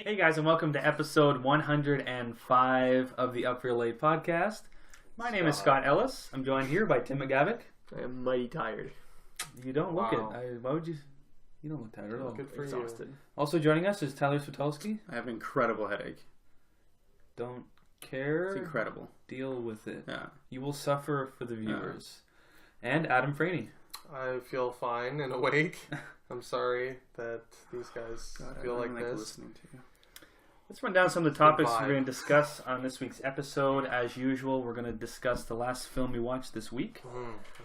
Hey guys, and welcome to episode 105 of the Up for Late podcast. My name is Scott Ellis. I'm joined here by Tim McGavick. I am mighty tired. You don't look it. Why would you? You don't look tired at all. Good for exhausted. You. Also joining us is Tyler Switolski. I have an incredible headache. Don't care. It's incredible. Deal with it. Yeah. You will suffer for the viewers. And Adam Franey. I feel fine and awake. I'm sorry that these guys feel like this. Listening to you. Let's run down some of the topics we're going to discuss on this week's episode. As usual, we're going to discuss the last film we watched this week,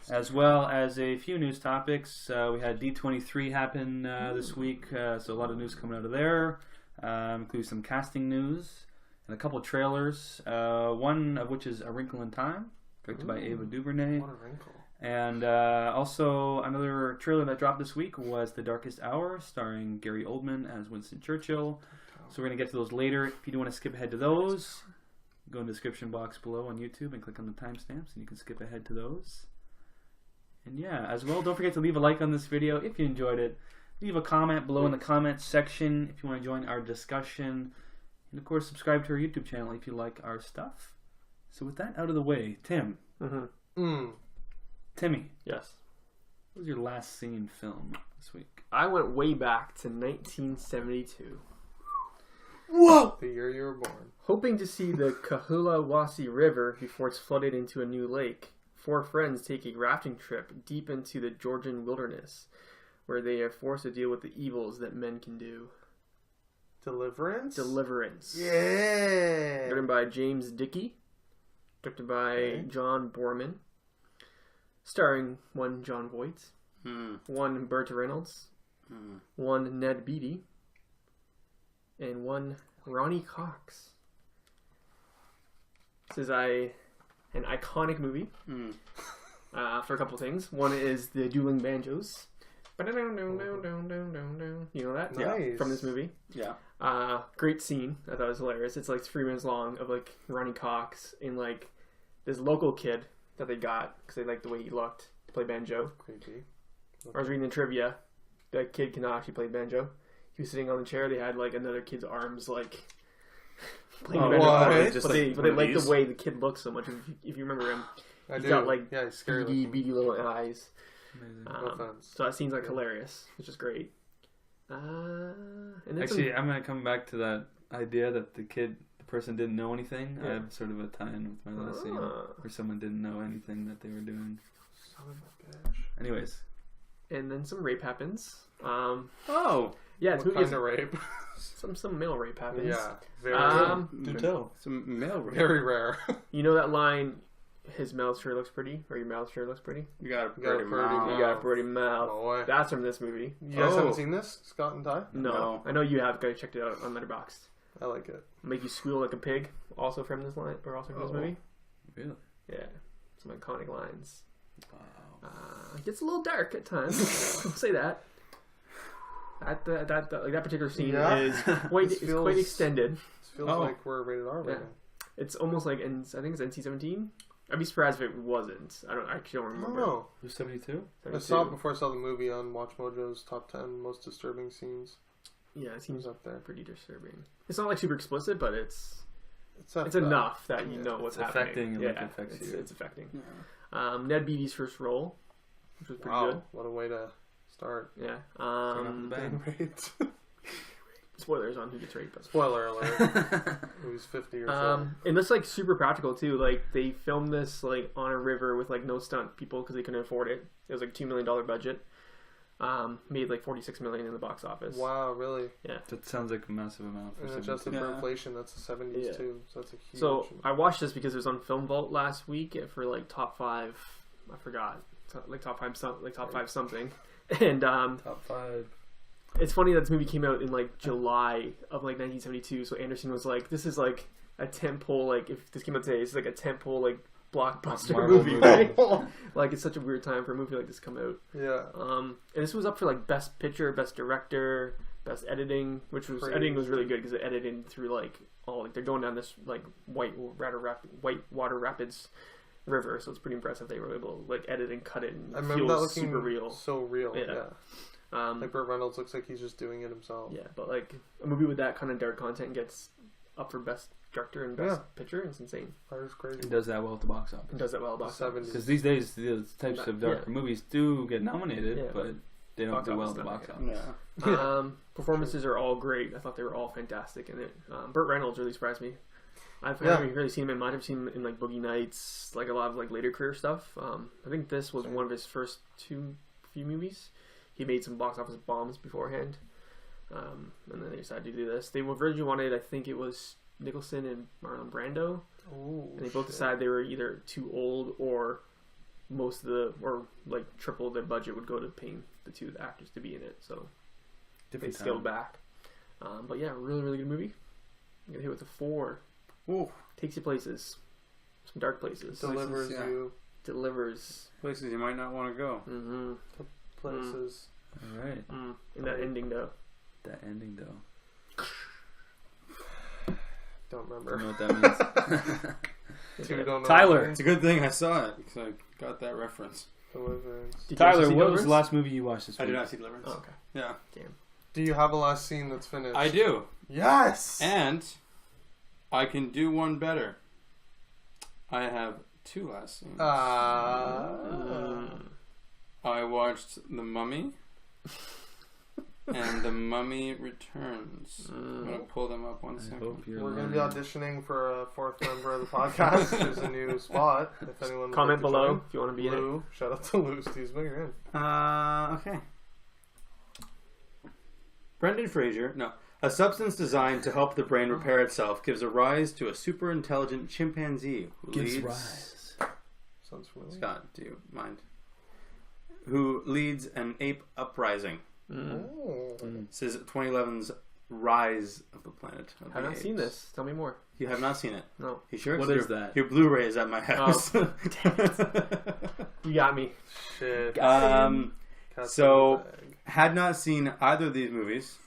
as well as a few news topics. We had D23 happen this week, so a lot of news coming out of there, including some casting news and a couple trailers, one of which is A Wrinkle in Time, directed by Ava DuVernay. What a wrinkle. And also another trailer that dropped this week was The Darkest Hour, starring Gary Oldman as Winston Churchill. So we're going to get to those later. If you do want to skip ahead to those, go in the description box below on YouTube and click on the timestamps, and you can skip ahead to those. And yeah, as well, don't forget to leave a like on this video if you enjoyed it. Leave a comment below in the comments section if you want to join our discussion. And of course, subscribe to our YouTube channel if you like our stuff. So with that out of the way, Tim. Timmy. Yes. What was your last seen film this week? I went way back to 1972. Whoa! The year you were born. Hoping to see the Kahulawasi River before it's flooded into a new lake. Four friends take a rafting trip deep into the Georgian wilderness, where they are forced to deal with the evils that men can do. Deliverance. Yeah! Written by James Dickey. Directed by John Borman. Starring one John Voight. One Burt Reynolds. One Ned Beatty. And one Ronnie Cox. This is an iconic movie for a couple things. One is the dueling banjos. You know that? Nice. Yeah, from this movie. Yeah. Great scene. I thought it was hilarious. It's like 3 minutes long of like Ronnie Cox and like this local kid that they got because they liked the way he looked to play banjo. Creepy. I was reading the trivia. That kid cannot actually play banjo. He was sitting on the chair. They had like another kid's arms like playing the banjo. But they liked the way the kid looked so much. If you remember him, he's got like beady little eyes. So that seems like hilarious, which is great. And actually, I'm going to come back to that idea that the person didn't know anything. Yeah. I have sort of a tie-in with my last scene where someone didn't know anything that they were doing. Son of a bitch. Anyways. And then some rape happens. Yeah, it's what kind of rape? Some male rape happens. Yeah, very do tell. Some male rape. Very rare. You know that line, his mouth sure looks pretty, or your mouth sure looks pretty? You got a pretty mouth. You got a pretty mouth. Boy. That's from this movie. You guys haven't seen this, Scott and Ty? No. I know you have. Guys, checked it out on Letterboxd. I like it. Make you squeal like a pig. Also from this line, or also from this movie. Really? Yeah, some iconic lines. Wow. It gets a little dark at times. I'll say that. That particular scene is quite extended. This feels like we're rated R right now. It's almost like, I think it's NC-17. I'd be surprised if it wasn't. I actually don't remember. I don't know. It was 72? I saw it before I saw the movie on Watch Mojo's top 10 most disturbing scenes. Yeah, it seems up there. Pretty disturbing. It's not like super explicit, but it's enough that you know what's happening. Affecting and affects you. It's affecting. Yeah. Ned Beatty's first role, which was pretty good. What a way to start. Yeah. Raped. Spoilers on who gets raped. Spoiler alert. Who's 50 or so. And it's like super practical too. Like they filmed this like on a river with like no stunt people because they couldn't afford it. It was like $2 million budget. Made like $46 million in the box office. Wow, really? Yeah. That sounds like a massive amount. And adjusted for inflation, that's the 70s too. So that's a huge. So I watched this because it was on Film Vault last week for like top 5. I forgot. Like top 5 something. And top 5. It's funny that this movie came out in like July of like 1972. So Anderson was like, "This is like a tentpole. Like if this came out today, it's like a tentpole like blockbuster movie, right? Like it's such a weird time for a movie like this to come out." Yeah. And this was up for like best picture, best director, best editing, which was editing was really good because it edited through like all like they're going down this like white water rapids river, so it's pretty impressive they were able to like edit and cut it and I remember feel that looking super real. So real, yeah. Like Burt Reynolds looks like he's just doing it himself. Yeah, but like a movie with that kind of dark content gets up for best director and best picture. It's insane. That is crazy. It does that well at the box office. It does that well at the box office. Because these days, these types of darker movies do get nominated, but they don't do well at the box office. Yeah. Performances are all great. I thought they were all fantastic in it. Burt Reynolds really surprised me. I haven't really seen him in much. I've seen him in like Boogie Nights, like a lot of like later career stuff. I think this was one of his first few movies. He made some box office bombs beforehand, and then they decided to do this. They originally wanted, I think it was Nicholson and Marlon Brando, and they both decided they were either too old or triple the budget would go to paying the two actors to be in it. So they scaled back. But yeah, really, really good movie. I'm gonna hit with a 4. Ooh. Takes you places, some dark places. Delivers places you might not want to go. Mm-hmm. Places. All right. And that ending though. Don't remember. I don't know what that means. Don't know Tyler. It's a good thing I saw it because I got that reference. Deliverance. Tyler, what was the last movie you watched this week? I did not see Deliverance. Oh, okay. Yeah. Damn. Do you have a last scene that's finished? I do. Yes! And I can do one better. I have 2 last scenes. I watched The Mummy and The Mummy Returns. I'm going to pull them up one second. We're going to be auditioning for a 4th member of the podcast. There's a new spot. If anyone comment below if you want to be in it. Shout out to Lou. Steve's bigger in. Okay. Brendan Fraser. No. A substance designed to help the brain repair itself gives a rise to a super intelligent chimpanzee who leads. Sounds familiar. Scott, do you mind? Who leads an ape uprising? This is 2011's Rise of the Planet of the I've not Apes. seen this. Tell me more. You have not seen it? No. You sure? What is that? Your Blu-ray is at my house. Oh, you got me. Shit. So, had not seen either of these movies.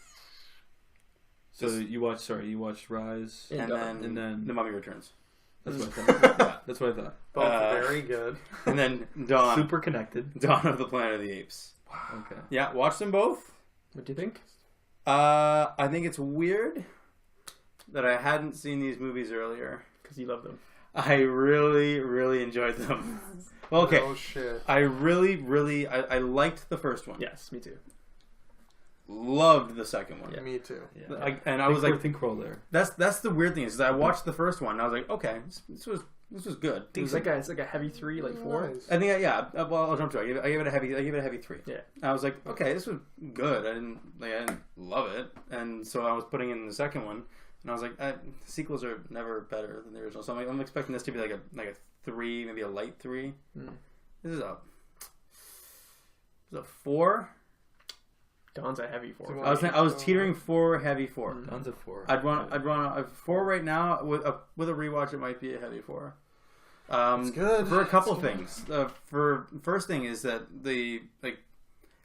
So you watched Rise, and then The Mummy Returns. That's what I thought. Yeah, that's what I thought. Both very good. And then Dawn. Super connected. Dawn of the Planet of the Apes. Okay. Yeah, watch them both. What do you think? I think it's weird that I hadn't seen these movies earlier. Because you love them. I really, really enjoyed them. Well, okay. Oh, shit. I really, I liked the first one. Yes, me too. Loved the second one. Yeah. Me too. Yeah. I was like, think roll there. that's the weird thing is I watched the first one and I was like, okay, this was good. It's like a heavy 3, like 4. Nice. I think well, I'll jump to it. I gave it a heavy 3. Yeah. I was like, okay, this was good. I didn't love it, and so I was putting in the second one, and I was like, sequels are never better than the original. So I'm expecting this to be like a 3, maybe a light 3. This is a 4. Dawn's a heavy 4. I was teetering 4, heavy 4. Dawn's a 4. I'd run a 4 right now. With a rewatch, it might be a heavy 4. It's good. For a couple things. First thing is that the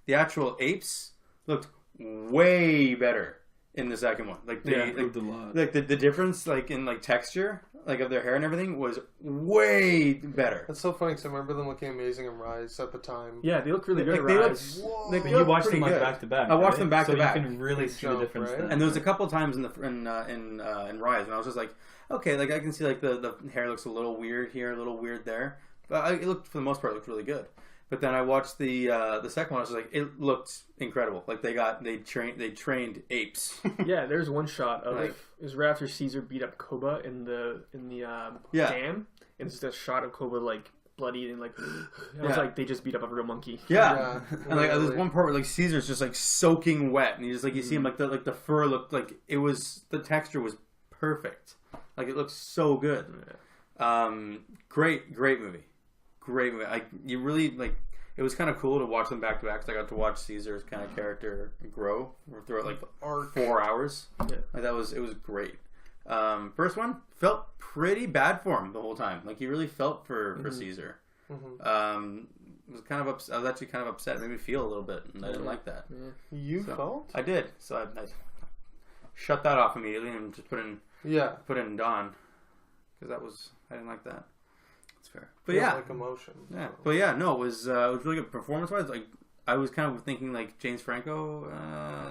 actual apes looked way better in the second one. Like improved a lot. Like the difference in texture of their hair and everything was way better. That's so funny because I remember them looking amazing in Rise at the time. Yeah, they look really good. They Rise. But you watched them back to back. I watched them back to back. So you can really see the difference. Right? Then. And there was a couple times in Rise, and I was just like, okay, I can see the hair looks a little weird here, a little weird there. But it looked, for the most part, really good. But then I watched the second one. I was like, it looked incredible. Like they trained apes. Yeah, there's one shot of it was right after Caesar beat up Koba in the dam, and it's just a shot of Koba bloodied and it was like they just beat up a real monkey. Yeah. And there's one part where Caesar's just soaking wet, and you just you see him the fur looked the texture was perfect. It looks so good. Great movie. Great movie. You really it was kind of cool to watch them back to back because I got to watch Caesar's kind of character grow throughout 4 hours. Yeah. It was great. First one felt pretty bad for him the whole time. He really felt for Caesar. Was kind of I was actually kind of upset. It made me feel a little bit, and I didn't like that. Yeah. You felt? I did. So I shut that off immediately and just put in Dawn because I didn't like that. That's fair. But emotion. Yeah. But yeah, no, it was really good performance wise. I was kind of thinking like James Franco.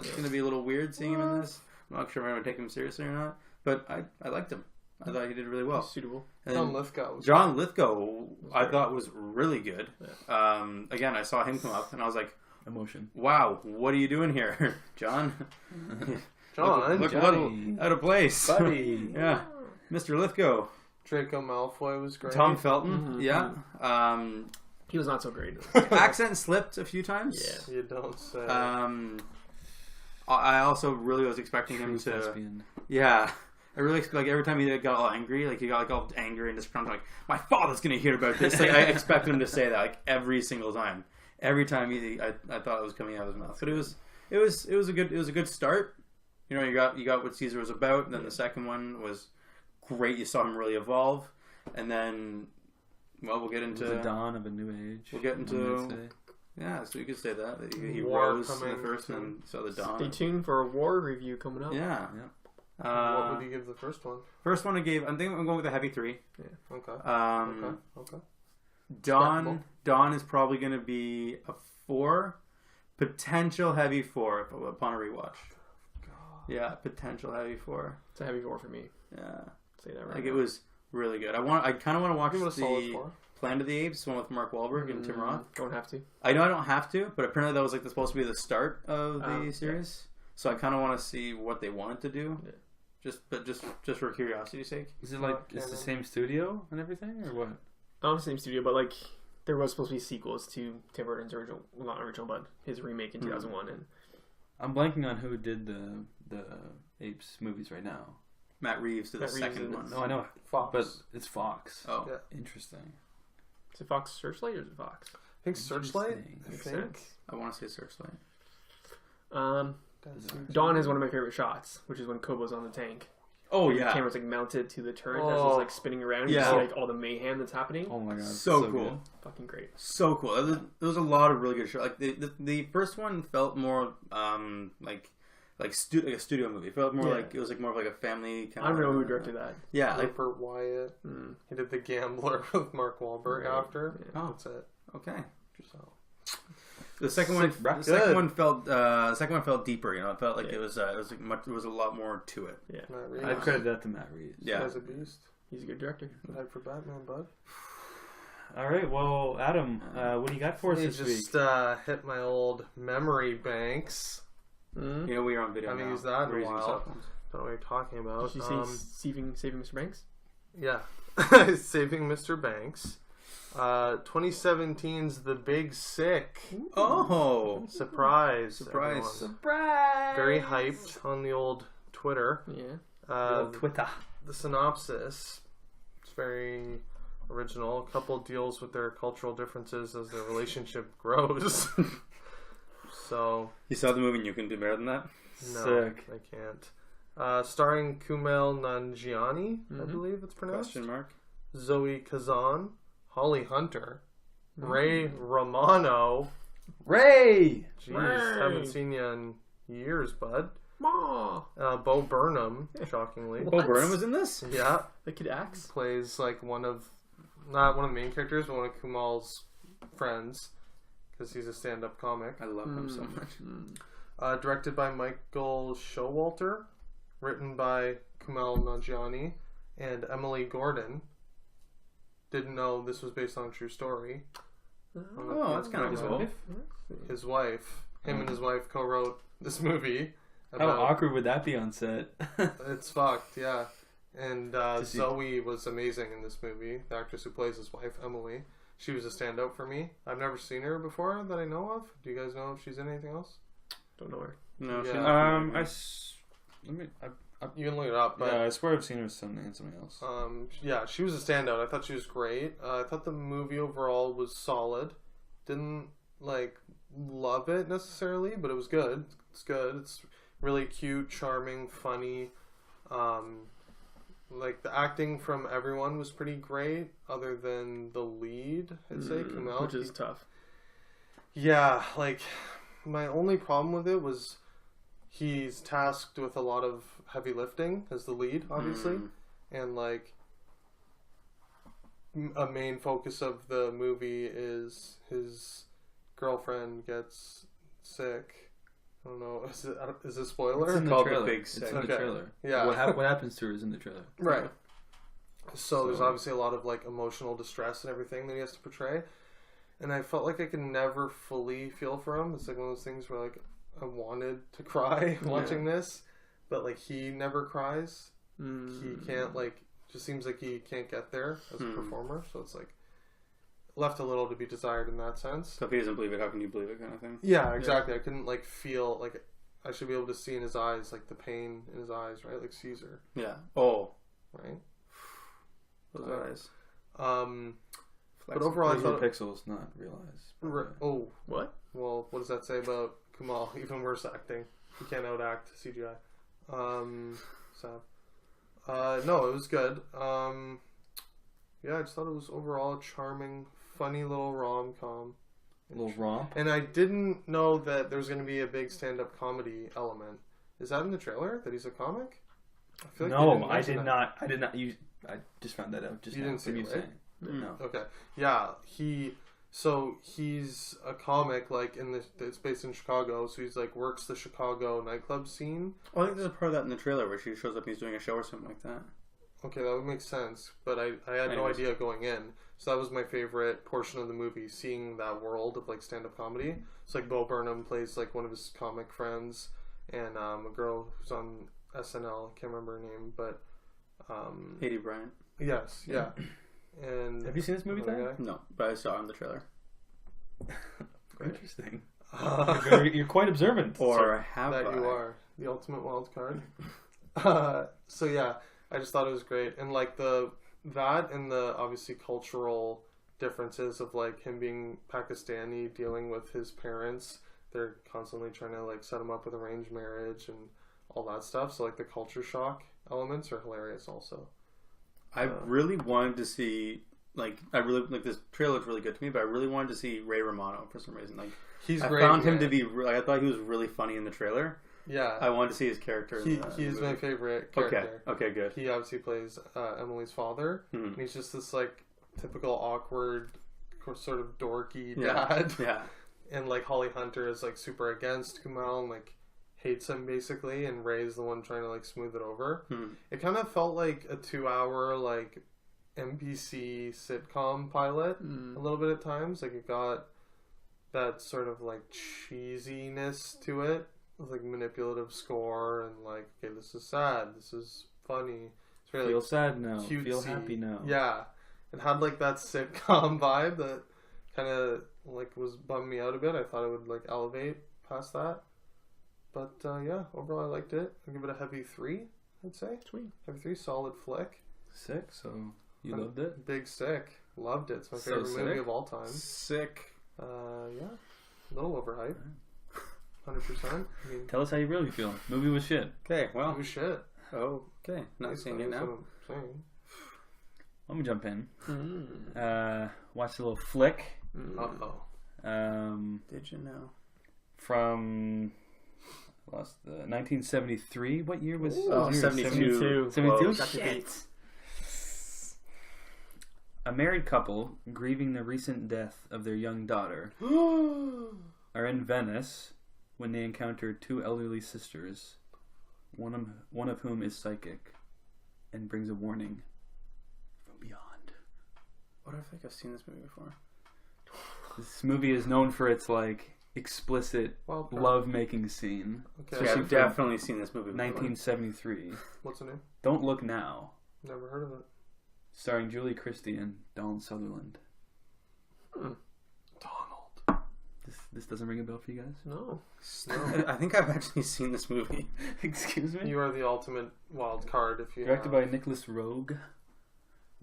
It's going to be a little weird seeing him in this. I'm not sure if I'm going to take him seriously or not, but I liked him. I thought he did really well. He's suitable. And John Lithgow, I thought was really good. Yeah. Again, I saw him come up, and I was like, emotion. Wow, what are you doing here, John? Look Johnny. out of place, buddy. Yeah, Mr. Lithgow. Draco Malfoy was great. Tom Felton, yeah. He was not so great. Accent slipped a few times. Yeah, you don't say. I also really was expecting him to. Lesbian. Yeah. I really like every time he got all angry, like he got like all angry and just kind of like, my father's gonna hear about this. Like I expected him to say that like every single time. Every time I thought it was coming out of his mouth. But it was a good start. You know, you got what Caesar was about, and then the second one was great. You saw him really evolve, and then we'll get into the dawn of a new age. We'll get into so you could say that he War rose in the first and saw the dawn. Stay tuned for a war review coming up. Yeah. What would you give the first one? First one I think I'm going with a heavy 3. Yeah. Okay. Okay. Dawn is probably going to be a 4, potential heavy 4 upon a rewatch. God. Yeah, potential heavy 4. It's a heavy 4 for me. Yeah, say that right. Like now. It was really good. I kind of want to watch the Planet of the Apes, one with Mark Wahlberg and Tim Roth. Don't have to. I know I don't have to, but apparently that was like supposed to be the start of the series. Yeah. So I kind of want to see what they wanted to do. Yeah. Just for curiosity's sake. Is it like it's the same studio and everything, or what? Not the same studio, but like there was supposed to be sequels to Tim Burton's original, well, not original, but his remake in 2001. And I'm blanking on who did the Apes movies right now. Matt Reeves did the second one. No, I know Fox, but it's Fox. Oh, yeah. Interesting. Is it Fox Searchlight or is it Fox? I think Searchlight. I want to say Searchlight. Dawn is one of my favorite shots, which is when Kobo's on the tank. Oh yeah, the camera's like mounted to the turret as it's like spinning around. Yeah, you see like all the mayhem that's happening. Oh my god, so cool, good. Fucking great, so cool. There was a lot of really good shots. Like the first one felt more like a studio movie. It felt more like it was like more of like a family kind. I don't know who directed that. Yeah, like Burt Wyatt. He did The Gambler with Mark Wahlberg after. Yeah. Oh, that's it. Okay, so. The second one felt deeper. You know, it felt like it was like there was a lot more to it. Yeah, I credit that to Matt Reeves. Yeah, he's a beast. He's a good director. Hype for Batman, bud. All right, well, Adam, what do you got for us this week? Just hit my old memory banks. You know, we are on video. I haven't used that in a while. Don't know what you're talking about. Did you say saving Mr. Banks? Yeah, Saving Mr. Banks. 2017's The Big Sick. Oh, surprise! Surprise! Very hyped on the old Twitter. Yeah, Twitter. The synopsis. It's very original. A couple deals with their cultural differences as their relationship grows. So you saw the movie and you can do better than that? No, Sick. I can't. Starring Kumail Nanjiani, I believe it's pronounced. Question mark. Zoe Kazan, Holly Hunter, Ray Romano. Ray! Jeez, haven't seen you in years, bud. Bo Burnham, shockingly. Bo Burnham was in this? Yeah. The kid acts. Plays like not one of the main characters, but one of Kumail's friends. Because he's a stand-up comic. I love him so much. Directed by Michael Showalter. Written by Kumail Nanjiani and Emily Gordon. Didn't know this was based on a true story. Oh, that's kind of cool. His wife. Him and his wife co-wrote this movie. How awkward would that be on set? It's fucked, yeah. And Zoe was amazing in this movie. The actress who plays his wife, Emily. She was a standout for me. I've never seen her before that I know of. Do you guys know if she's in anything else? Don't know her. No, yeah. You can look it up. But, I swear I've seen her in something else. Yeah, she was a standout. I thought she was great. I thought the movie overall was solid. Didn't love it necessarily, but it was good. It's good. It's really cute, charming, funny. The acting from everyone was pretty great, other than the lead, I'd say, Kumail. Which is tough. Yeah, my only problem with it was he's tasked with a lot of heavy lifting as the lead, obviously. And, a main focus of the movie is his girlfriend gets sick. I don't know. Is it a spoiler? It's in the called trailer. The Big It's Sick. in the trailer. Yeah. What happens to her is in the trailer. Right. So there's obviously a lot of like emotional distress and everything that he has to portray, and I felt like I could never fully feel for him. It's like one of those things where like I wanted to cry watching this, but like he never cries. He can't like. Just seems like he can't get there as a performer. So it's like left a little to be desired in that sense. So if he doesn't believe it, how can you believe it, kind of thing? Yeah, exactly. I couldn't like feel like I should be able to see in his eyes like the pain in his eyes, right? Like Caesar. Yeah. Oh. Right. Those eyes. But overall, I thought pixels, not realize. Oh, what? Well, what does that say about Kamal? Even worse acting. He can't outact CGI. No, it was good. Yeah, I just thought it was overall a charming, funny little rom-com. Little romp. And I didn't know that there was going to be a big stand-up comedy element. Is that in the trailer? That he's a comic? I feel like No, I did not. I I just found that out. Just you now. didn't see it, right? No. Okay. Yeah, he's a comic, like it's based in Chicago, so he's like works the Chicago nightclub scene. Oh, I think there's a part of that in the trailer where she shows up and he's doing a show or something like that. Okay, that would make sense, but I had no idea going in. So that was my favorite portion of the movie, seeing that world of like stand-up comedy. It's like Bo Burnham plays like one of his comic friends, and a girl who's on SNL, I can't remember her name, but Haiti Bryant. Yes, yeah. And have you seen this movie, Tyler? No, but I saw it in the trailer. Interesting. You're quite observant. Or have that I? you are the ultimate wild card. So yeah, I just thought it was great, and like that and the obviously cultural differences of like him being Pakistani, dealing with his parents. They're constantly trying to like set him up with arranged marriage and all that stuff. So like the culture shock elements are hilarious also. I really wanted to see this trailer looked really good to me, but I really wanted to see Ray Romano for some reason. Like he's I great. found him to be I thought he was really funny in the trailer. Yeah, I wanted to see his character. He's my favorite character. Okay, good. He obviously plays Emily's father. And he's just this like typical awkward, sort of dorky dad. Yeah. And like Holly Hunter is like super against Kumail and like hates him basically, and Ray's the one trying to like smooth it over. It kind of felt like a 2-hour like NBC sitcom pilot a little bit at times. Like it got that sort of like cheesiness to it, with like manipulative score and like, okay, this is sad, this is funny. It's really feel sad now, cutesy. Feel happy now. Yeah, it had like that sitcom vibe that kind of like was bumming me out a bit. I thought it would like elevate past that, but yeah, overall I liked it. I'll give it a heavy 3. I'd say Sweet. heavy 3, solid flick. Sick. So you loved it? Big sick. Loved it. It's my favorite movie of all time. Sick. Yeah, a little overhyped. 100%. I mean, tell us how you really feel. Movie was shit. Okay, well. it was shit. Okay, not seeing it now. What I'm saying. Let me jump in. Watched a little flick. Did you know? From 1973. What year was? Oh, 72. 72. Shit. A married couple grieving the recent death of their young daughter are in Venice when they encounter 2 elderly sisters, one of whom is psychic and brings a warning from beyond. What, I think I've seen this movie before. This movie is known for its like explicit love-making scene. Okay. Yeah, I've definitely seen this movie before. 1973. What's the name? Don't Look Now. Never heard of it. Starring Julie Christie and Donald Sutherland. Donald. This doesn't ring a bell for you guys? No. I think I've actually seen this movie. Excuse me? You are the ultimate wild card if you Directed by Nicholas Roeg.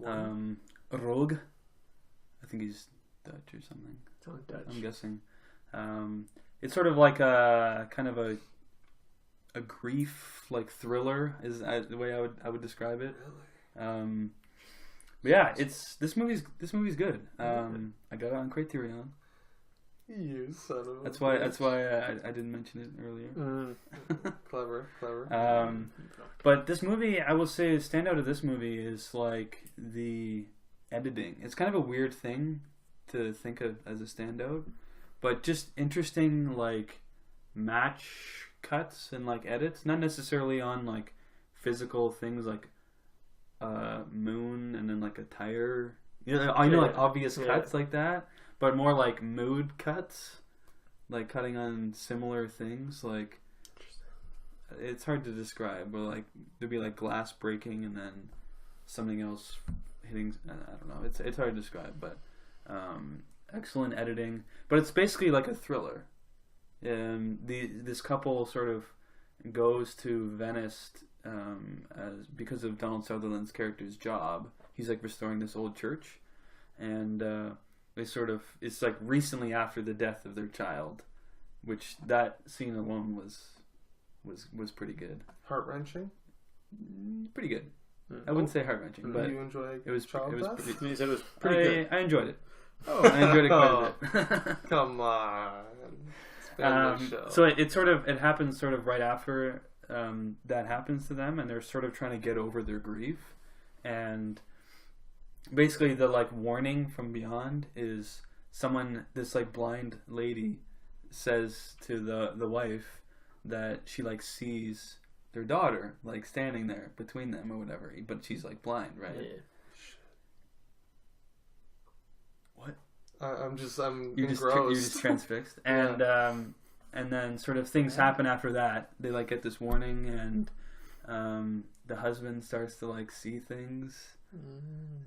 Roeg. I think he's Dutch or something. Sounds Dutch. I'm guessing. It's sort of like a kind of a grief like thriller is the way I would describe it. Really? But yeah, this movie's good. I got it on Criterion. You son of a That's why I didn't mention it earlier. Clever. But this movie, I will say, the standout of this movie is like the editing. It's kind of a weird thing to think of as a standout, but just interesting like match cuts and like edits, not necessarily on like physical things like moon and then like a tire. I know like obvious cuts like that, but more like mood cuts, like cutting on similar things. Like it's hard to describe, but like there'd be like glass breaking and then something else hitting. I don't know. It's hard to describe, but excellent editing. But it's basically like a thriller. This couple sort of goes to Venice because of Donald Sutherland's character's job. He's like restoring this old church, and they sort of, it's like recently after the death of their child, which that scene alone was pretty good. Heart-wrenching? Pretty good. I wouldn't say heart-wrenching, but you enjoy it was child death? pretty. You said it was pretty good. I enjoyed it. Oh, I enjoyed it quite a bit. Come on. So it happens sort of right after that happens to them, and they're sort of trying to get over their grief, and basically the like warning from beyond is this like blind lady says to the wife that she like sees their daughter like standing there between them or whatever, but she's like blind, right? Yeah. What? I'm you're engrossed. just transfixed, and then sort of things happen after that. They like get this warning, and the husband starts to like see things,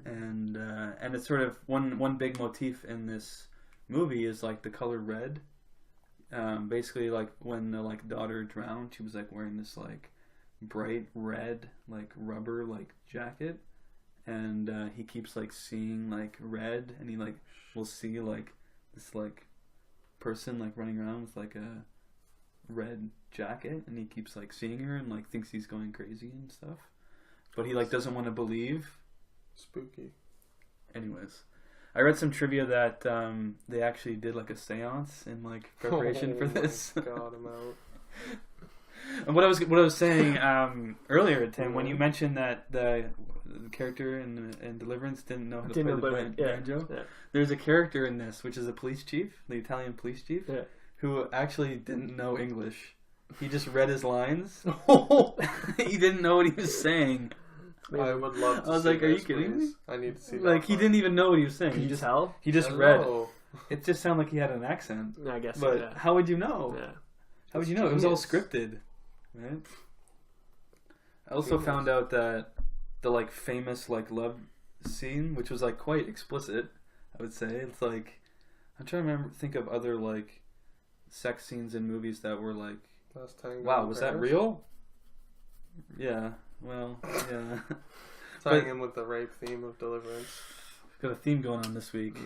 and it's sort of one big motif in this movie is like the color red. Basically, like when the like daughter drowned, she was like wearing this like bright red like rubber like jacket, and he keeps like seeing like red, and he like will see like this like person like running around with like a red jacket, and he keeps like seeing her and like thinks he's going crazy and stuff, but he like doesn't want to believe. Spooky. Anyways, I read some trivia that they actually did like a seance in like preparation for this. My God, I'm out. And what I was saying earlier, Tim, when you mentioned that the character in Deliverance didn't know how to play the banjo, there's a character in this which is a police chief, the Italian police chief, who actually didn't know English. He just read his lines. He didn't know what he was saying. I would love to. I was see like, "Are you this, kidding please. me?" I need to see that. Like he didn't even know what he was saying. Can you tell? He just read. It just sounded like he had an accent. I guess. But so, how would you know? Yeah. How would you know? It was all scripted, right? I also found out that the like famous like love scene, which was like quite explicit, I would say. It's like I'm trying to think of other like sex scenes in movies that were like, wow, was that real? Yeah. Well, yeah. Tying in with the rape theme of Deliverance. Got a theme going on this week.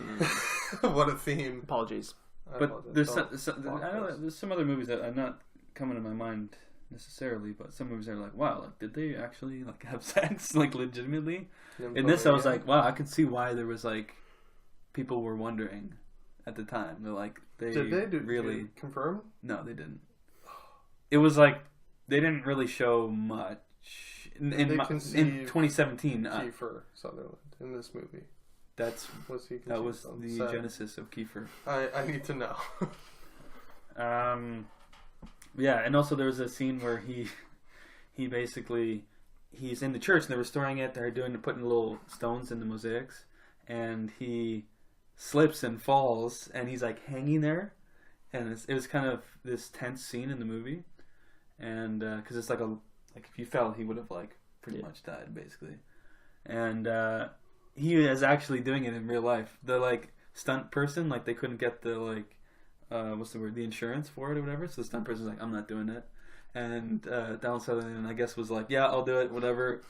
What a theme. Apologies. But there's I know there's some other movies that are not coming to my mind necessarily, but some movies are like, wow, like did they actually like have sex like legitimately? In this, I was like, wow, I could see why there was like people were wondering at the time. They're like, did they really confirm? No, they didn't. It was like they didn't really show much in 2017. Kiefer Sutherland in this movie. That was the genesis of Kiefer. I need to know. Yeah, and also there was a scene where he basically he's in the church and they're restoring it. They're putting little stones in the mosaics, and he slips and falls, and he's like hanging there, and it was kind of this tense scene in the movie, and because it's like if he fell, he would have like pretty much died basically, and he is actually doing it in real life. The like stunt person, like they couldn't get the like what's the word, the insurance for it or whatever, so the stunt person's like, I'm not doing it, and Donald Sutherland I guess was like, yeah, I'll do it, whatever.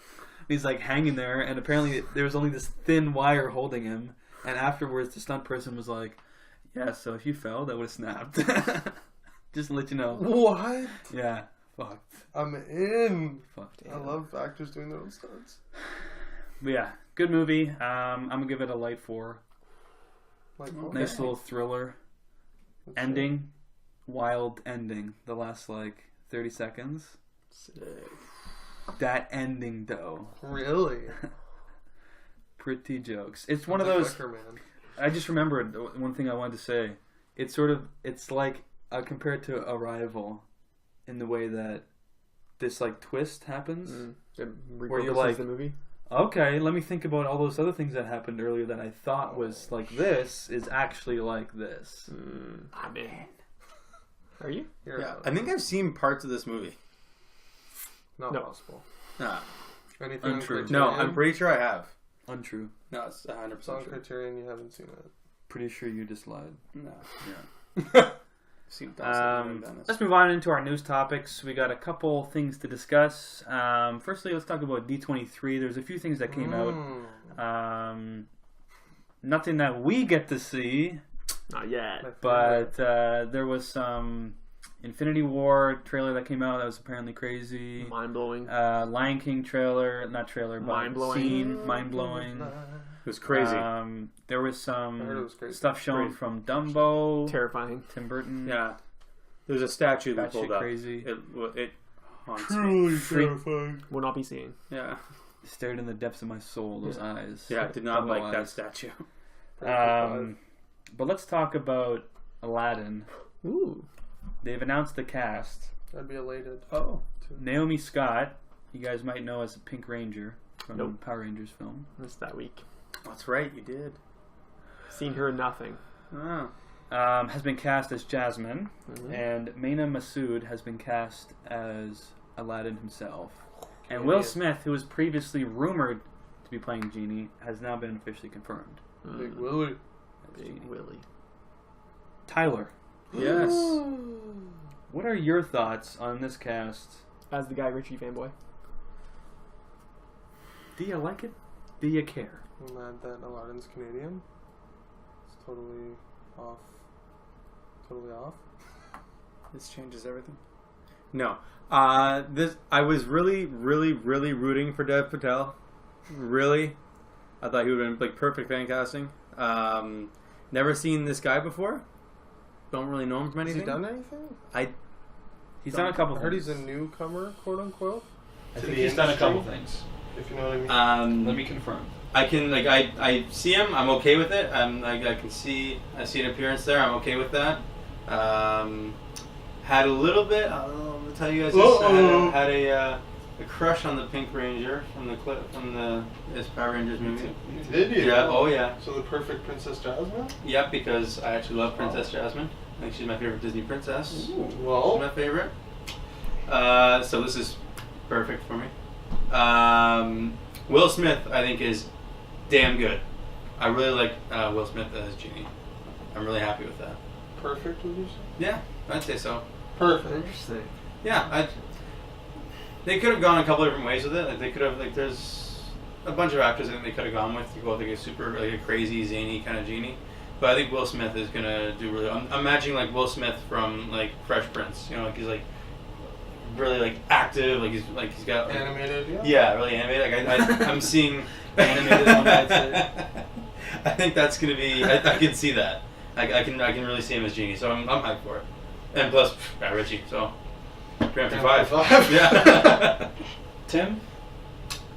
He's like hanging there, and apparently there was only this thin wire holding him, and afterwards the stunt person was like, yeah, so if you fell, that would have snapped. Just to let you know. What? Yeah, fucked. I'm in. Fucked. I love actors doing their own stunts. But yeah, good movie. I'm gonna give it a light 4. Like, nice little thriller. Ending, wild ending. The last like 30 seconds. Sick. That ending though. Really? Pretty jokes. It's one of those. Wicker Man. I just remembered one thing I wanted to say. it's like compared to Arrival, in the way that this like twist happens, where you're like the movie. Okay, let me think about all those other things that happened earlier that I thought was like this is actually like this. I'm in. Are you? Yeah, I think I've seen parts of this movie. Not possible. Nah. Anything Untrue. No, I'm pretty sure I have. Untrue. No, it's 100% on true. Criterion, you haven't seen it. Pretty sure you just lied. No. Yeah. Seen Let's move on into our news topics. We got a couple things to discuss. Firstly, let's talk about D23. There's a few things that came out. Nothing that we get to see. Not yet. But there was some Infinity War trailer that came out that was apparently crazy. Mind-blowing. Lion King trailer, not trailer, but mind-blowing. Scene, mind-blowing. It was crazy. There was some stuff shown from Dumbo. Terrifying. Tim Burton. Yeah. There's a statue that pulled up. Crazy. It haunts Truly me. terrifying. Will not be seen. Yeah. Stared in the depths of my soul, those eyes. Yeah, I did not like eyes. that statue. But let's talk about Aladdin. Ooh. They've announced the cast. I'd be elated. Oh. Naomi Scott, you guys might know as the Pink Ranger from the Nope. Power Rangers film. Missed that week. That's right, you did. Seen her in nothing. Oh. Has been cast as Jasmine, and Mena Massoud has been cast as Aladdin himself. And Will Smith, who was previously rumored to be playing Genie, has now been officially confirmed. Big Willie. Big Willie. Tyler, Yes. what are your thoughts on this cast? As the Guy Ritchie fanboy. Do you like it? Do you care? I'm mad that Aladdin's Canadian. It's totally off. Totally off. This changes everything. No. This I was really rooting for Dev Patel. Really. I thought he would have been like perfect fan casting. Never seen this guy before. Don't really know him from anything. Has he done anything? He's done a couple I heard things. he's a newcomer, quote unquote. I think he's done a couple things. If you know what I mean. Let me confirm. I can I see him. I'm okay with it. I can see I see an appearance there. I'm okay with that. Had a little bit. I'll tell you guys this. Had a crush on the Pink Ranger from the Power Rangers movie. Did you? Yeah. Oh yeah. So the perfect Princess Jasmine. Yep. Because I actually love Princess Jasmine. I think she's my favorite Disney princess. Ooh, well, she's my favorite. So this is perfect for me. Will Smith, I think, is damn good. I really like Will Smith as Genie. I'm really happy with that. perfect, would you say? Yeah, I'd say so. Perfect. Interesting. Yeah, they could have gone a couple different ways with it. Like they could have, there's a bunch of actors I think they could have gone with to go with like a super, like a crazy, zany kind of Genie. But I think Will Smith is gonna do really. I'm imagining like Will Smith from like Fresh Prince. You know, like he's like really like active. Like he's got like, animated. Yeah. Yeah, really animated. Like I'm seeing animated. I think that's gonna be. I can see that. I can really see him as Genie. So I'm hyped for it. And plus, Guy Ritchie. So. 305. Yeah. Tim,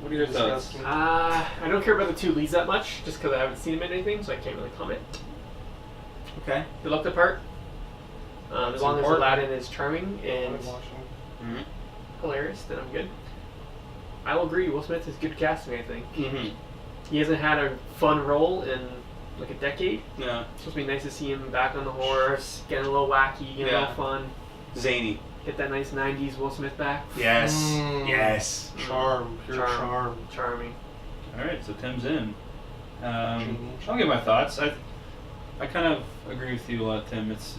what are your thoughts? I don't care about the two leads that much, just because I haven't seen them in anything, so I can't really comment. Okay. They looked the part. As long as Aladdin is charming and hilarious, then I'm good. I will agree, Will Smith is good casting, I think. Mm-hmm. He hasn't had a fun role in like a decade. Yeah. It's supposed to be nice to see him back on the horse, getting a little wacky, getting a little fun. Zany. Get that nice 90s Will Smith back. Yes. Yes. Charm. Pure charm. Charming. All right, so Tim's in. I'll give my thoughts. I kind of agree with you a lot, Tim. It's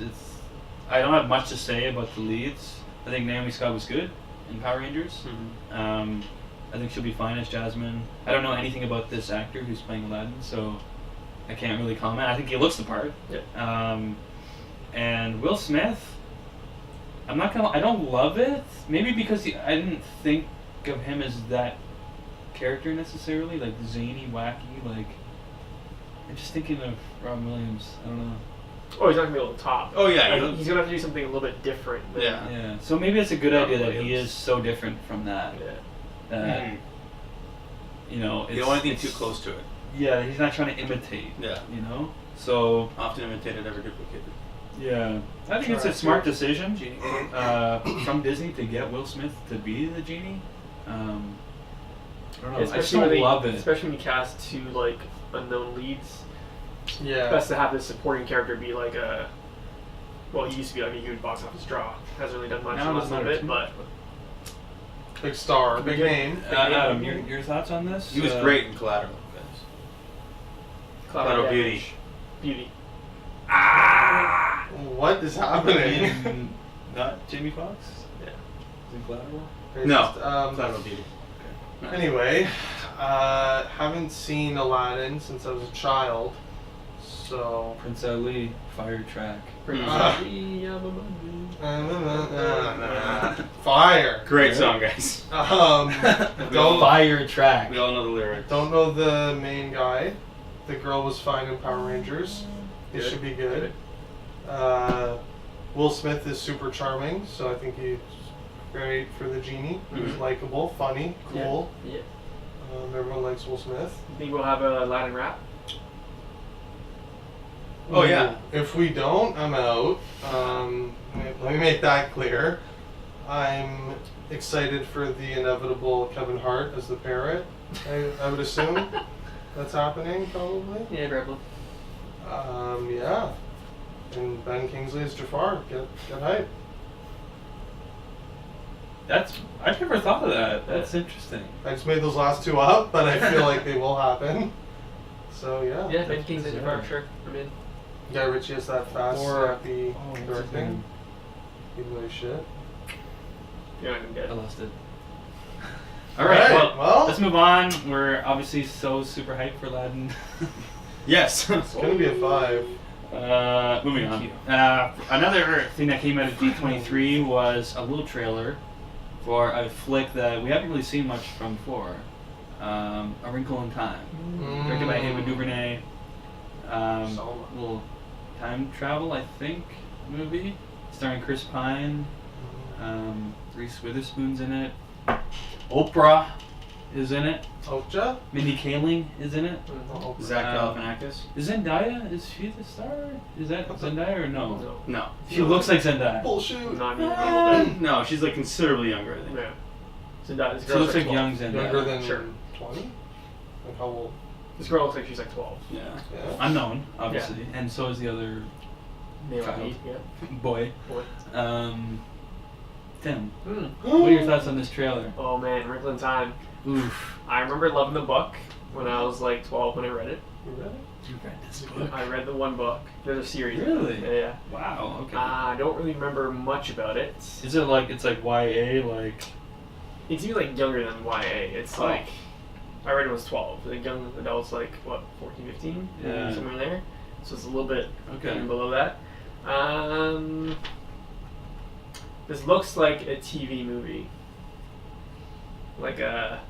I don't have much to say about the leads. I think Naomi Scott was good in Power Rangers. Mm-hmm. I think she'll be fine as Jasmine. I don't know anything about this actor who's playing Aladdin, so I can't really comment. I think he looks the part. Yeah. And Will Smith, I don't love it. Maybe because I didn't think of him as that character necessarily, like zany, wacky. Like I'm just thinking of Robin Williams. I don't know. Oh, he's not gonna be able to top. Oh yeah, he's gonna have to do something a little bit different. Yeah. So maybe it's a good idea that he is so different from that. Yeah. You know, you don't want anything too close to it. Yeah, he's not trying to imitate. Yeah. You know, so often imitated, never duplicated. Yeah, I think it's a smart decision from Disney to get Will Smith to be the genie. I don't know. I just don't love it, especially when you cast two like unknown leads. Yeah, best to have this supporting character be like a. Well, he used to be like a huge box office draw. Hasn't really done much in the last little bit, but big star, big name. Adam, your thoughts on this? He was great in Collateral. Collateral Beauty. Beauty. Ah! What is happening? Not Jamie Foxx? Yeah. Is it Collateral? No. Collateral Beauty. Okay. Anyway, haven't seen Aladdin since I was a child, so. Prince Ali, Fire Track. Fire. Great song, guys. Fire Track. We all know the lyrics. Don't know the main guy. The girl was fine in Power Rangers. It should be good. Will Smith is super charming, so I think he's great for the genie. He's likable, funny, cool. Yeah. Everyone likes Will Smith. You think we'll have a Aladdin rap? Oh yeah. If we don't, I'm out. Let me make that clear. I'm excited for the inevitable Kevin Hart as the parrot. I would assume that's happening probably. Yeah, probably. Yeah. And Ben Kingsley as Jafar. Get hype. I never thought of that. That's interesting. I just made those last two up, but I feel like they will happen. So yeah. Yeah, Ben Kingsley as Jafar, sure. I'm in. Guy Ritchie has that fast, snappy directing. Give away shit. You're not gonna get it. I lost it. Alright, well, let's move on. We're obviously so super hyped for Aladdin. Yes. It's gonna be a 5. Moving on. Another thing that came out of D23 was a little trailer for a flick that we haven't really seen much from before. A Wrinkle in Time. Directed by Ava DuVernay. Little time travel, I think, movie. Starring Chris Pine. Reese Witherspoon's in it. Oprah is in it. Oprah? Mindy Kaling is in it. Zach Galifianakis. Is Zendaya? Is she the star? Is that Zendaya or no? No. She looks like Zendaya. Bullshit. Not even a little bit. No, she's like considerably younger, I think. Yeah. Zendaya. She looks like young Zendaya. Younger than 20? Sure. Like how old? This girl looks like she's like 12. Yeah. Yeah. Unknown, obviously, and so is the other Naomi, boy. Boy. Tim, what are your thoughts on this trailer? Oh man, Wrinkle in Time. Oof. I remember loving the book when I was like 12 when I read it. You read it? You read this book? I read the one book. There's a series. Really? Yeah. Wow. Okay. I don't really remember much about it. Is it like it's like YA like? It's even like younger than YA. It's like I read it when I was 12. Like young adults like what 14, 15, somewhere in there. So it's a little bit below that. This looks like a TV movie. Like a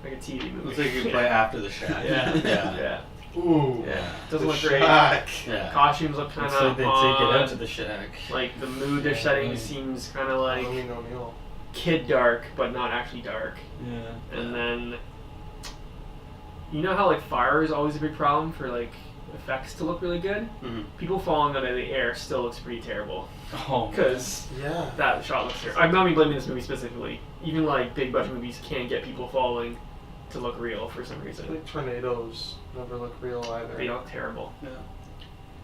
TV movie. Looks like you could play After the Shack. Yeah. Yeah. Ooh. Yeah. Doesn't look great. Shack. Yeah. Costumes look kind It's of like they take it out to the shack. Like the mood they're setting seems kind of like kid dark, but not actually dark. Yeah. And then, you know how like fire is always a big problem for like effects to look really good? Mm-hmm. People falling out of the air still looks pretty terrible. Oh. Because that shot looks terrible. I'm not even blaming this movie specifically. Even like big budget movies can't get people falling to look real for some reason. I think tornadoes never look real either. They look terrible. Yeah.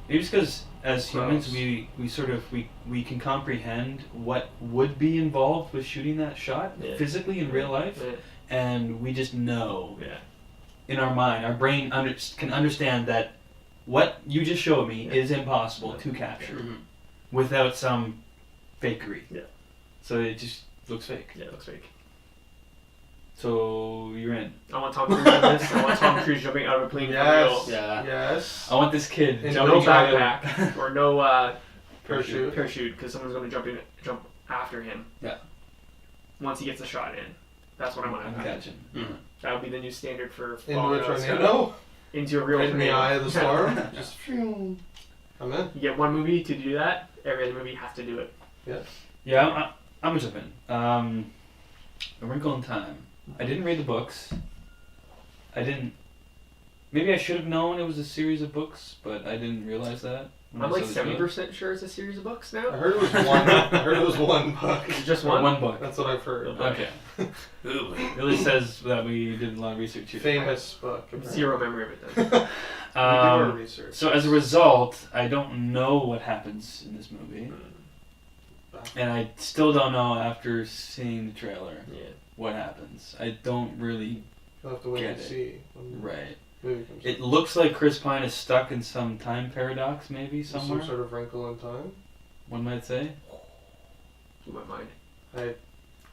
Maybe just because as humans we sort of we can comprehend what would be involved with shooting that shot physically in real life, and we just know in our mind, our brain can understand that what you just showed me is impossible to capture without some fakery. Yeah. So it just looks fake. Yeah, it looks fake. So you're in. I want Tom Cruise in this. I want Tom Cruise jumping out of a plane. Yes. Yeah. Yes. I want this kid no backpack or no parachute because someone's going to jump after him. Yeah. Once he gets the shot in, that's what I want to happen. Catching. That would be the new standard for into a tornado. Into a real right tornado. In the eye of the storm. Just. I'm in. You get one movie to do that. Every other movie has to do it. Yes. Yeah, I'm just in. A Wrinkle in Time. I didn't read the books. Maybe I should have known it was a series of books, but I didn't realize that. I'm like 70% sure it's a series of books now. I heard it was one. I heard it was one book. Just one? One book. That's what I've heard. Okay. It really says that we did a lot of research here. Famous book. Zero memory of it then. We do our research. So as a result, I don't know what happens in this movie. And I still don't know after seeing the trailer what happens. I don't really You'll have to wait and see. Right. Movie comes It looks like Chris Pine is stuck in some time paradox, maybe somewhere. Some sort of wrinkle in time. One might say. In my mind. I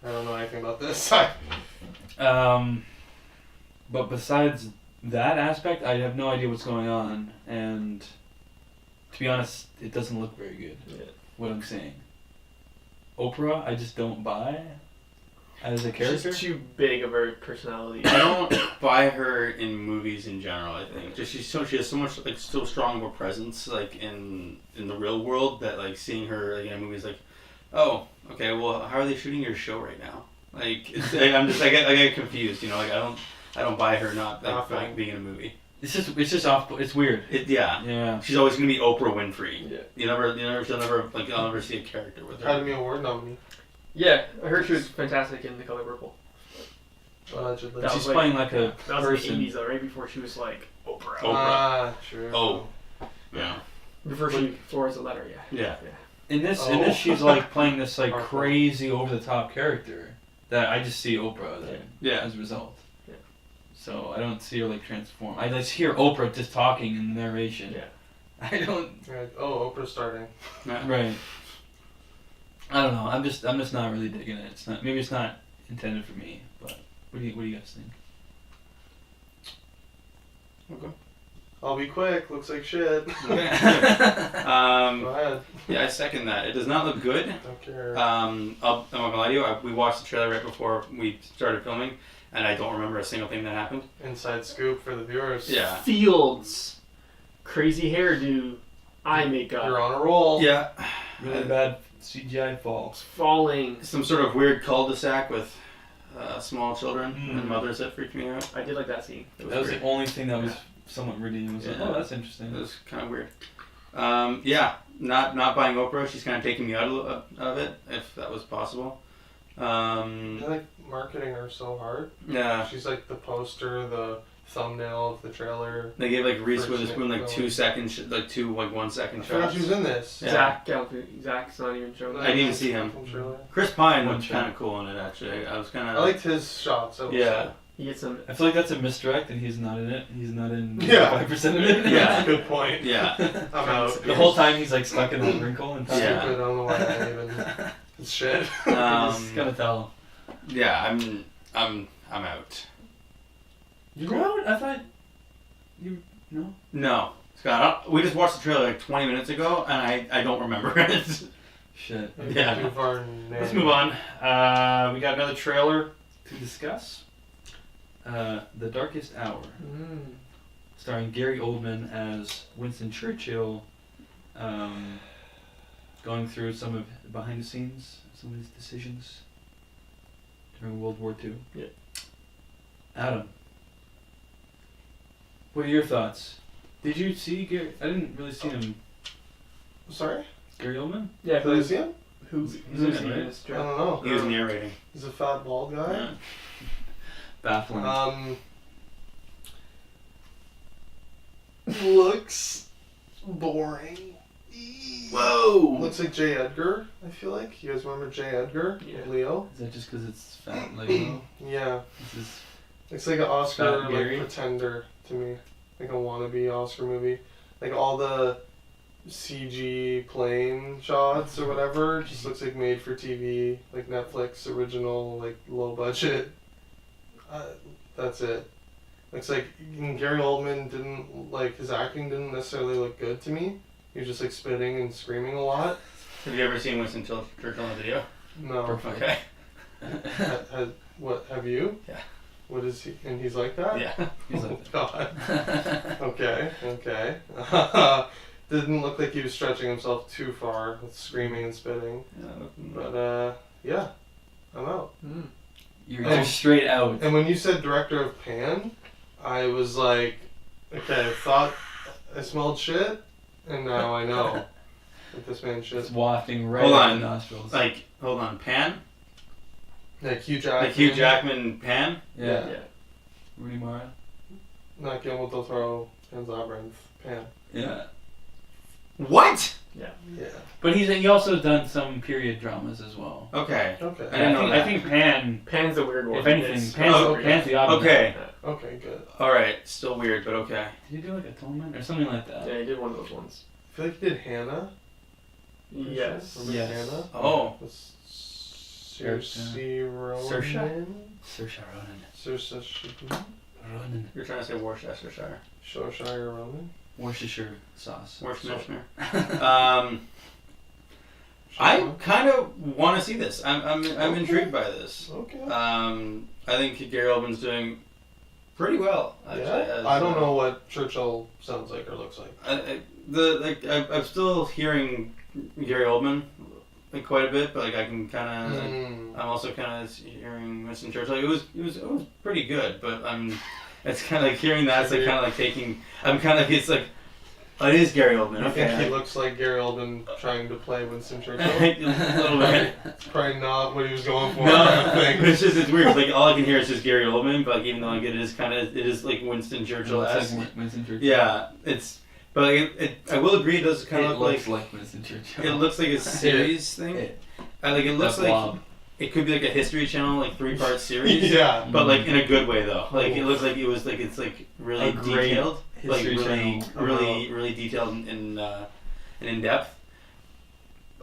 don't know anything about this. But besides that aspect, I have no idea what's going on, and to be honest, it doesn't look very good. Yeah. What I'm saying. Oprah, I just don't buy as a character. She's too big of a personality. I don't buy her in movies in general. I think just she has so much like so strong of a presence like in the real world that like seeing her like, in a movie is like, oh, okay, well, how are they shooting your show right now? Like, I'm just I get confused. You know, like I don't buy her not like being in a movie. It's just off. It's weird. Yeah. She's always gonna be Oprah Winfrey. Yeah. I'll never see a character with her. Academy Award nominee. Yeah, I heard she was fantastic in The Color Purple. Allegedly. She's playing like a that was person. in the 80s though, right before she was like Oprah. Oprah. True. Oh. Yeah. Before she floors the letter, Yeah. In this, she's like playing this like crazy over the top character that I just see Oprah then, as a result. Yeah. So I don't see her like transform. I just hear Oprah just talking in the narration. Yeah. I don't. Right. Oh, Oprah's starting. Right. I don't know. I'm just not really digging it. It's not. Maybe it's not intended for me. But what do you guys think? Okay. I'll be quick. Looks like shit. Go ahead. Yeah, I second that. It does not look good. Don't care. I'm not gonna lie to you. We watched the trailer right before we started filming, and I don't remember a single thing that happened. Inside scoop for the viewers. Yeah. Fields, crazy hairdo, eye makeup. You're on a roll. Yeah. Really bad CGI fall. Falling. Some sort of weird cul-de-sac with small children and mothers that freaked me out. I did like that scene. That was the only thing that was somewhat redeemed. Was like, oh, that's interesting. It was kind of weird. Yeah, not buying Oprah. She's kind of taking me out of it, if that was possible. I like marketing her so hard. Yeah. She's like the poster, the thumbnail of the trailer. They gave like Reese Witherspoon like 2 seconds, like 1 second I forgot shots. she was in this. Yeah. Zach's not even showing. I didn't even see him. Chris Pine was kind of cool in it actually. I was kind of. I liked his shots. He gets some. I feel like that's a misdirect, and he's not in it. He's not in 5% of it. Yeah. That's a good point. Yeah. I'm out. The whole time he's like stuck in that wrinkle and Yeah. I don't know why I even. It's shit. you just gotta tell. Yeah, I'm out. You're out? I thought you no. No, Scott. We just watched the trailer like 20 minutes ago, and I don't remember it. Shit. Yeah. Too far Let's move on. We got another trailer to discuss. The Darkest Hour, starring Gary Oldman as Winston Churchill, going through some of behind the scenes, some of his decisions during World War II. Yeah. Adam, what are your thoughts? Did you see Gary? I didn't really see him. Sorry? Gary Oldman? Yeah, Did I see him? who's in it, in right? this I trailer? don't know. He was narrating. He's a fat bald guy. Yeah. Baffling. Looks boring. Whoa. Looks like J. Edgar, I feel like. You guys remember J. Edgar? Yeah. Leo? Is that just because it's fat? Like, oh, Yeah. this is Looks like an Oscar Fat Gary? pretender to me. Like a wannabe Oscar movie. Like all the CG plane shots or whatever just looks like made for TV, like Netflix original, like low budget. That's it. Looks like Gary Oldman didn't like his acting didn't necessarily look good to me. He was just like spitting and screaming a lot. Have you ever seen Winston Churchill in a video? No. perfect. Okay. What have you? Yeah. What is he? And he's like that? Yeah. He's like Oh, God. Okay. Didn't look like he was stretching himself too far with screaming and spitting. But yeah, I'm out. You're just straight out. And when you said director of Pan, I was like, okay, I thought I smelled shit, And now I know that this man's It's just wafting right out the nostrils. Hold on, Pan? like Hugh Jackman. Like Hugh Jackman Pan? Yeah. Rooney Mara. Not Guillermo del Toro, Pan's Labyrinth, Pan. Yeah. What? Yeah. But he also done some period dramas as well. Okay. Okay. I think Pan's the weird one. If anything, Pan's the odd one. Okay. Okay, good. Alright, still weird, but okay. Did he do like Atonement or something like that? Yeah, he did one of those ones. I feel like he did Hannah. Yes. Remember Yes. Hannah? Oh. With Saoirse Ronan. Saoirse Ronan. Saoirse Ronan. You're trying to say Worcestershire. Ronan. Worcestershire sauce. Worcestershire. I kind of want to see this. I'm intrigued by this. Okay. I think Gary Oldman's doing pretty well. Actually, Yeah. I don't know what Churchill sounds like or looks like. I'm still hearing Gary Oldman like quite a bit, but like I can kind of. I'm also kind of hearing Winston Churchill. It was pretty good, but it's kind of like hearing that. It's like kind of like taking. I'm kind of. It's like. Oh, it is Gary Oldman. I Okay. think he looks like Gary Oldman trying to play Winston Churchill. A little bit. It's probably not what he was going for. No, I think. it's weird. It's like all I can hear is just Gary Oldman, but like, even though like, it is like Winston Churchill esque. Like Winston Churchill. Yeah, but like, I will agree it does kind of look like Winston Churchill. It looks like a series thing. It looks like blob. It could be like a History Channel like 3-part series. Yeah. But like in a good way though. Like it looks like it's like really A great detailed. Like History Channel. really detailed and in depth.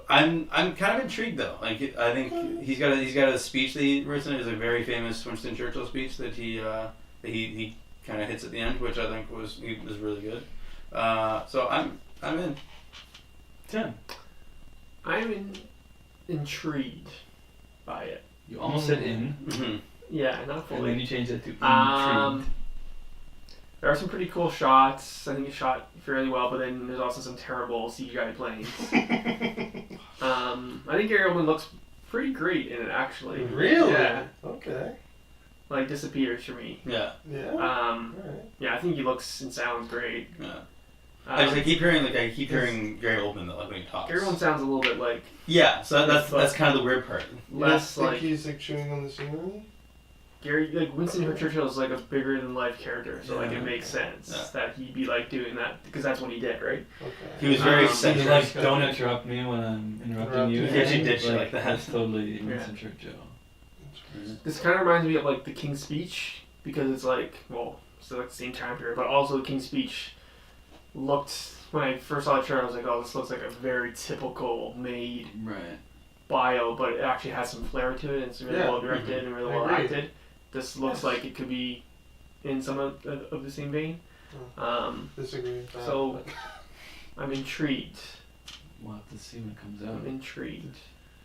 I'm kind of intrigued though. Like I think he's got a speech that he written. It's a very famous Winston Churchill speech that he kind of hits at the end, which I think was really good. So I'm in. 10. I'm intrigued by it. You almost said in. Mm-hmm. Yeah, not And fully. then you changed it to intrigued. There are some pretty cool shots. I think it's shot fairly well, but then there's also some terrible CGI planes. I think Gary Oldman looks pretty great in it, actually. Really? Yeah. Okay. Like, disappears for me. Yeah. Yeah. Alright. Right. Yeah, I think he looks and sounds great. Yeah. I keep hearing Gary Oldman though, like when he talks. Gary Oldman sounds a little bit like Yeah, so that's kind of the weird part. less you don't like think he's like chewing on the scenery? Gary, like Winston Churchill is like a bigger than life character, so like Yeah. it makes sense Yeah. that he'd be like doing that because that's what he did, right? Okay. He was very Um, He's eccentric. like, don't interrupt me when I'm interrupting you. He actually did shit like that. That's totally Winston Churchill. This kind of reminds me of like the King's Speech because it's like still like the same time period, but also the King's Speech looked when I first saw the trailer, I was like, oh, this looks like a very typical made Right. bio, but it actually has some flair to it and it's really Yeah. well directed and really I well agree. acted. This looks Yes. like it could be in some of the same vein. Disagree with that. So I'm intrigued. We'll have to see when it comes I'm out. intrigued.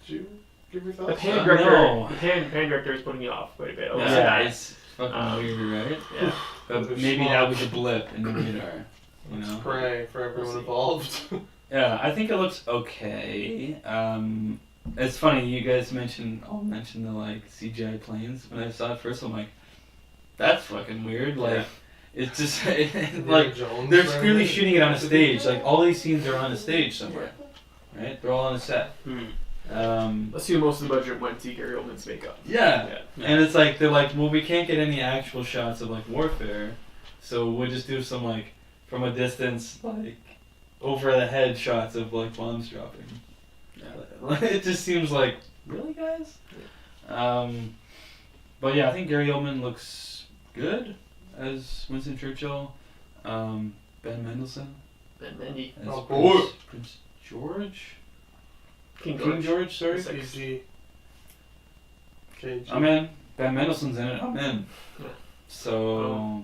Did you give your The thoughts? pan No. director, the pan director is putting me off quite a bit. Yeah. Yeah, it's fucking weird, right? Yeah. But There's maybe small- that was a blip in the radar. You Let's know? pray for everyone We'll see. involved. Yeah, I think it looks okay. It's funny you guys mentioned the like CGI planes. When I saw it first, I'm like, that's fucking weird. Like, Yeah. it's just Indiana like Jones they're right clearly there. shooting it on a stage. Like all these scenes are on a stage somewhere, right? They're all on a set. Let's see, most of the budget went to Gary Oldman's makeup. Yeah. Yeah. And it's like they're like, well, we can't get any actual shots of like warfare, so we'll just do some like from a distance, like over the head shots of like bombs dropping. Yeah. It just seems like, really, guys? But yeah, I think Gary Oldman looks good as Winston Churchill. Ben Mendelsohn Ben Mendy. as Oh, Prince, boy. Prince George. King King George. George, sorry. Six. KG. KG. I'm in. Ben Mendelsohn's in it. I'm in. Yeah. So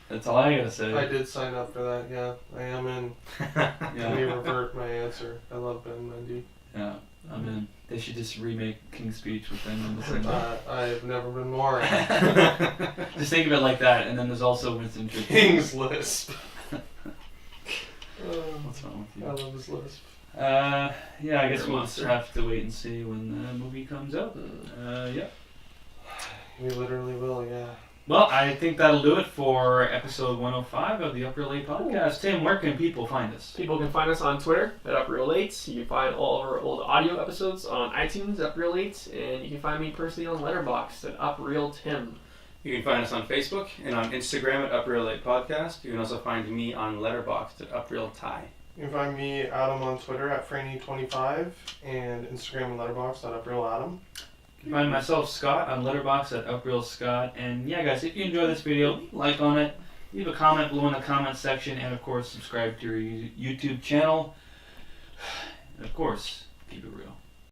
that's all I gotta say. I did sign up for that, yeah. I am in. Let me revert my answer. I love Ben Mendy. Yeah, I'm in. They should just remake King's Speech with Ben Mendelsohn. I've never been more in. Just think of it like that, and then there's also Winston Churchill. King's Lisp. What's wrong with I you? love his lisp. Yeah, I guess You're a we'll monster. just have to wait and see when the movie comes out. Yeah. We literally will, yeah. Well, I think that'll do it for episode 105 of the Up Real Late podcast. Tim, where can people find us? People can find us on Twitter at Up Real Late. You can find all of our old audio episodes on iTunes, Up Real Late, and you can find me personally on Letterboxd at Up Real Tim. You can find us on Facebook and on Instagram at Up Real Late Podcast. You can also find me on Letterboxd at Up Real Ty. You can find me, Adam, on Twitter at Franny25 and Instagram and Letterboxd at UpRealAdam. You can find myself, Scott, on Letterboxd at UpRealScott. And yeah, guys, if you enjoy this video, like on it, leave a comment below in the comment section, and of course, subscribe to your YouTube channel. And of course, keep it real.